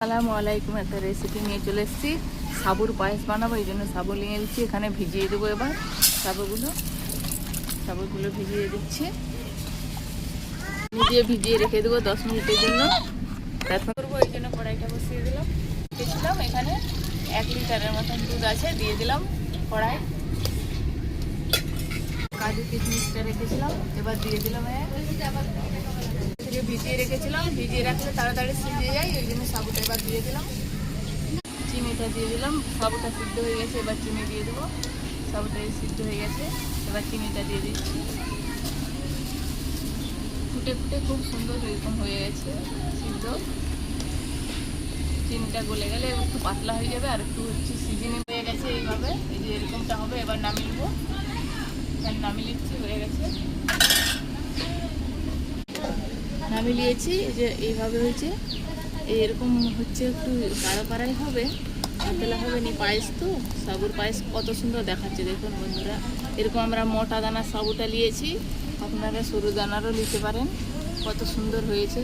আসসালামু আলাইকুম। একটা রেসিপি নিয়ে চলে এসেছি। সাবুর পায়েস বানাবো, এই জন্য সাবু নিয়ে এসেছি। এখানে ভিজিয়ে দেবো এবার সাবুগুলো ভিজিয়ে দিচ্ছি। ভিজিয়ে রেখে দেবো 10 মিনিটের জন্য। এখন করবো, এই জন্য কড়াইটা বসিয়ে দিলাম। এখানে 1 লিটারের মতন দুধ আছে, দিয়ে দিলাম কড়াই। কাজু কিশমিশটা রেখেছিলাম, এবার দিয়ে দিলাম। ভিজিয়ে রেখেছিলাম, ভিজিয়ে রাখলে তাড়াতাড়ি সিজে যায়, ওই জন্য সাবুটা এবার দিয়ে দিলাম। চিনিটা দিয়ে দিলাম, সাবুটা সিদ্ধ হয়ে গেছে, এবার চিনি দিয়ে দেবো। সাবুটা সিদ্ধ হয়ে গেছে, এবার চিনিটা দিয়ে দিচ্ছি। ফুটে ফুটে খুব সুন্দর এরকম হয়ে গেছে সিদ্ধ। চিনিটা গলে গেলে একটু পাতলা হয়ে যাবে, আর একটু সিজনিং হয়ে গেছে। এইভাবে এই যে এরকমটা হবে। এবার নামিয়ে নেবো, নামিয়ে নিচ্ছি। হয়ে গেছে, নামিয়ে নিয়েছি। এই যে এইভাবে হয়েছে, এরকম হচ্ছে। একটু গাঢ় কাড়াই হবে, পাতলা হবে নি। পায়েস তো, সাবুর পায়েস কত সুন্দর দেখাচ্ছে দেখুন বন্ধুরা। এরকম আমরা মোটা দানার সাবুটা নিয়েছি, আপনারা সরু দানারও নিতে পারেন। কত সুন্দর হয়েছে।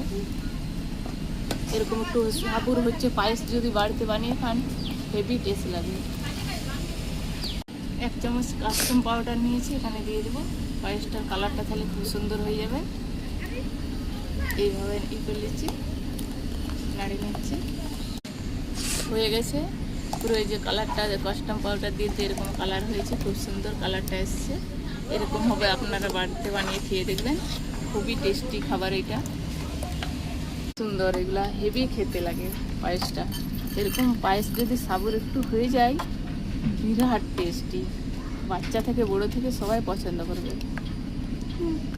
এরকম একটু সাবুর হচ্ছে পায়েস যদি বাড়িতে বানিয়ে খান, হেভি টেস্ট লাগে। 1 চামচ কাস্টম পাউডার নিয়েছি, এখানে দিয়ে দেবো। পায়েসটার কালারটা তাহলে খুব সুন্দর হয়ে যাবে। এইভাবে করে নিচ্ছি, নাড়িয়ে নিচ্ছি। হয়ে গেছে পুরো। এই যে কালারটা, কাস্টম পাউডার দিয়ে এরকম কালার হয়েছে, খুব সুন্দর কালারটা এসছে। এরকম হবে, আপনারা বাড়িতে বানিয়ে খেয়ে দেখবেন। খুবই টেস্টি খাবার এটা, সুন্দর। এগুলা হেভি খেতে লাগে পায়েসটা। এরকম পায়েস যদি সাবুর একটু হয়ে যায়, বিরাট টেস্টি। বাচ্চা থেকে বড় থেকে সবাই পছন্দ করবে।